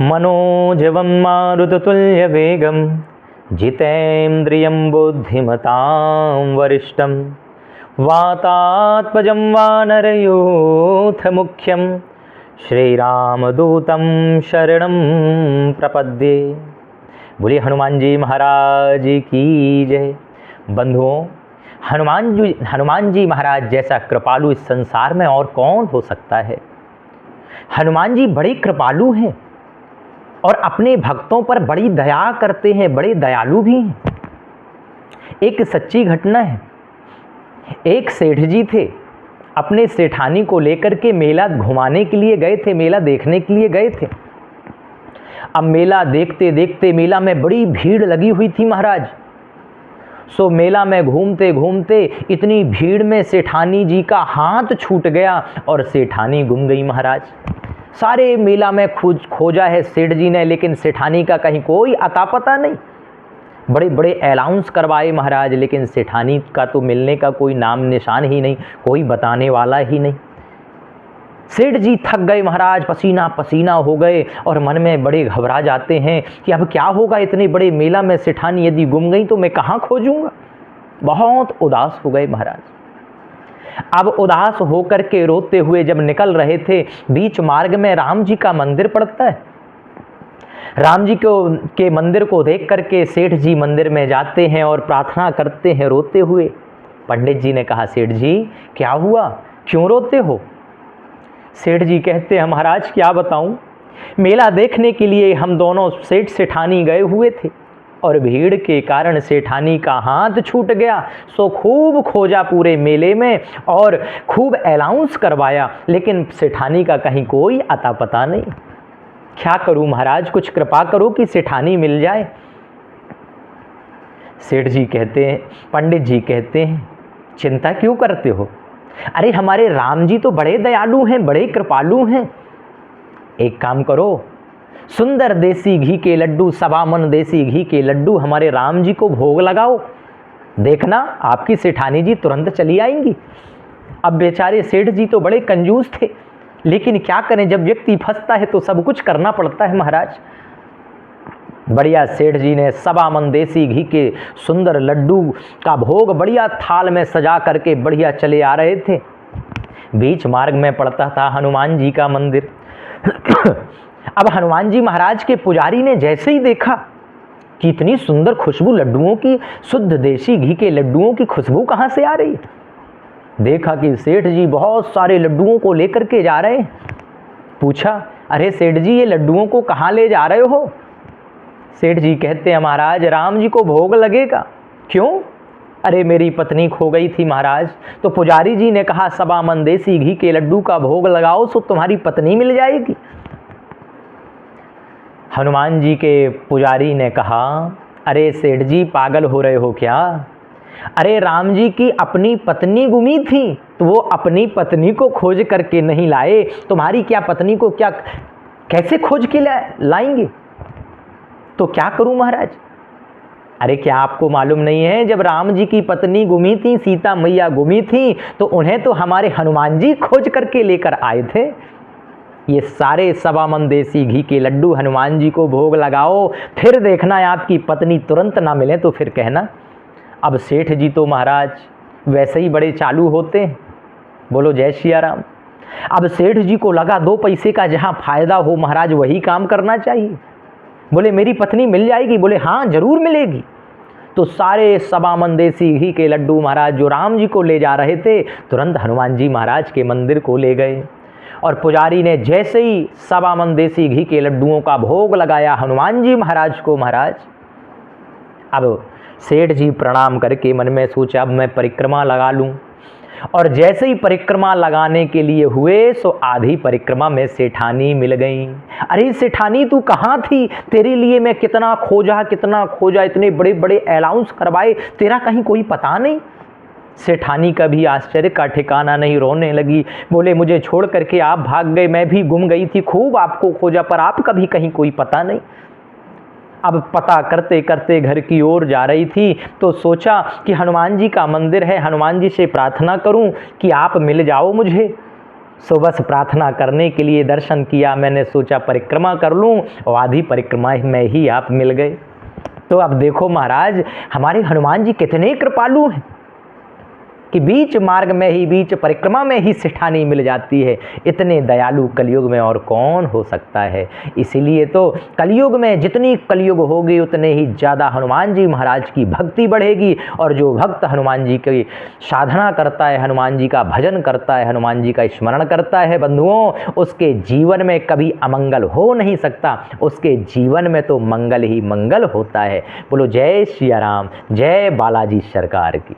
मनोजवं मारुततुल्यवेगं जितेन्द्रियं बुद्धिमतां वरिष्ठं वातात्मजं वानरयूथमुख्यं श्रीरामदूतं शरणं प्रपद्ये। बोलिए हनुमान जी महाराज की जय। बंधुओं, हनुमान जी महाराज जैसा कृपालु इस संसार में और कौन हो सकता है। हनुमान जी बड़े कृपालु हैं और अपने भक्तों पर बड़ी दया करते हैं, बड़े दयालु भी हैं। एक सच्ची घटना है। एक सेठ जी थे, अपने सेठानी को लेकर के मेला घुमाने के लिए गए थे, मेला देखने के लिए गए थे। अब मेला देखते देखते मेला में बड़ी भीड़ लगी हुई थी महाराज। सो मेला में घूमते घूमते इतनी भीड़ में सेठानी जी का हाथ छूट गया और सेठानी गुम गई महाराज। सारे मेला में खोजा है सेठ जी ने, लेकिन सेठानी का कहीं कोई अता पता नहीं। बड़े बड़े अनाउंस करवाए महाराज, लेकिन सेठानी का तो मिलने का कोई नाम निशान ही नहीं, कोई बताने वाला ही नहीं। सेठ जी थक गए महाराज, पसीना पसीना हो गए और मन में बड़े घबरा जाते हैं कि अब क्या होगा। इतने बड़े मेला में सेठानी यदि गुम गई तो मैं कहाँ खोजूंगा। बहुत उदास हो गए महाराज। अब उदास होकर के रोते हुए जब निकल रहे थे, बीच मार्ग में राम जी का मंदिर पड़ता है। राम जी के मंदिर को देख करके सेठ जी मंदिर में जाते हैं और प्रार्थना करते हैं रोते हुए। पंडित जी ने कहा, सेठ जी क्या हुआ, क्यों रोते हो। सेठ जी कहते हैं, महाराज क्या बताऊं, मेला देखने के लिए हम दोनों सेठ सेठानी गए हुए थे और भीड़ के कारण सेठानी का हाथ छूट गया। सो खूब खोजा पूरे मेले में और खूब अनाउंस करवाया, लेकिन सेठानी का कहीं कोई अता पता नहीं। क्या करूं महाराज, कुछ कृपा करो कि सेठानी मिल जाए। सेठ जी कहते हैं, पंडित जी कहते हैं, चिंता क्यों करते हो, अरे हमारे राम जी तो बड़े दयालु हैं, बड़े कृपालु हैं। एक काम करो, सुंदर देसी घी के लड्डू, 1.25 मन देसी घी के लड्डू हमारे राम जी को भोग लगाओ, देखना आपकी सेठानी जी तुरंत चली आएंगी। अब बेचारे सेठ जी तो बड़े कंजूस थे, लेकिन क्या करें, जब व्यक्ति फंसता है तो सब कुछ करना पड़ता है महाराज। बढ़िया सेठ जी ने 1.25 मन देसी घी के सुंदर लड्डू का भोग बढ़िया थाल में सजा करके बढ़िया चले आ रहे थे। बीच मार्ग में पड़ता था हनुमान जी का मंदिर। अब हनुमान जी महाराज के पुजारी ने जैसे ही देखा कि इतनी सुंदर खुशबू लड्डुओं की, शुद्ध देसी घी के लड्डुओं की खुशबू कहाँ से आ रही है, देखा कि सेठ जी बहुत सारे लड्डुओं को लेकर के जा रहे हैं। पूछा, अरे सेठ जी ये लड्डुओं को कहाँ ले जा रहे हो। सेठ जी कहते हैं, महाराज राम जी को भोग लगेगा। क्यों, अरे मेरी पत्नी खो गई थी महाराज, तो पुजारी जी ने कहा 1.25 मन देसी घी के लड्डू का भोग लगाओ सो तुम्हारी पत्नी मिल जाएगी। हनुमान जी के पुजारी ने कहा, अरे सेठ जी पागल हो रहे हो क्या, अरे राम जी की अपनी पत्नी गुमी थी तो वो अपनी पत्नी को खोज करके नहीं लाए, तुम्हारी क्या पत्नी को क्या कैसे खोज के लाएंगे, तो क्या करूं महाराज। अरे क्या आपको मालूम नहीं है, जब राम जी की पत्नी गुमी थी, सीता मैया गुमी थी, तो उन्हें तो हमारे हनुमान जी खोज करके लेकर आए थे। ये सारे 1.25 मन देसी घी के लड्डू हनुमान जी को भोग लगाओ, फिर देखना आपकी पत्नी तुरंत ना मिले तो फिर कहना। अब सेठ जी तो महाराज वैसे ही बड़े चालू होते हैं, बोलो जय सिया राम। अब सेठ जी को लगा 2 पैसे का जहाँ फायदा हो महाराज वही काम करना चाहिए। बोले मेरी पत्नी मिल जाएगी, बोले हाँ जरूर मिलेगी। तो सारे 1.25 मन देसी घी के लड्डू महाराज जो राम जी को ले जा रहे थे, तुरंत हनुमान जी महाराज के मंदिर को ले गए और पुजारी ने जैसे ही 1.25 मन देसी घी के लड्डुओं का भोग लगाया हनुमान जी महाराज को, महाराज अब सेठ जी प्रणाम करके मन में सोचा अब मैं परिक्रमा लगा लूं, और जैसे ही परिक्रमा लगाने के लिए हुए सो आधी परिक्रमा में सेठानी मिल गई। अरे सेठानी तू कहाँ थी, तेरे लिए मैं कितना खोजा, इतने बड़े बड़े अनाउंस करवाए, तेरा कहीं कोई पता नहीं। सेठानी का भी आश्चर्य का ठिकाना नहीं, रोने लगी। बोले मुझे छोड़ करके आप भाग गए, मैं भी गुम गई थी, खूब आपको खोजा पर आपका भी कहीं कोई पता नहीं। अब पता करते करते घर की ओर जा रही थी तो सोचा कि हनुमान जी का मंदिर है, हनुमान जी से प्रार्थना करूं कि आप मिल जाओ मुझे। सो बस प्रार्थना करने के लिए दर्शन किया, मैंने सोचा परिक्रमा कर लूं और आधी परिक्रमा में ही आप मिल गए। तो अब देखो महाराज, हमारे हनुमान जी कितने कृपालु हैं कि बीच मार्ग में ही, बीच परिक्रमा में ही सिठानी मिल जाती है। इतने दयालु कलयुग में और कौन हो सकता है। इसीलिए तो कलयुग में जितनी कलयुग होगी उतने ही ज़्यादा हनुमान जी महाराज की भक्ति बढ़ेगी, और जो भक्त हनुमान जी की साधना करता है, हनुमान जी का भजन करता है, हनुमान जी का स्मरण करता है बंधुओं, उसके जीवन में कभी अमंगल हो नहीं सकता, उसके जीवन में तो मंगल ही मंगल होता है। बोलो जय सिया राम, जय बालाजी सरकार की।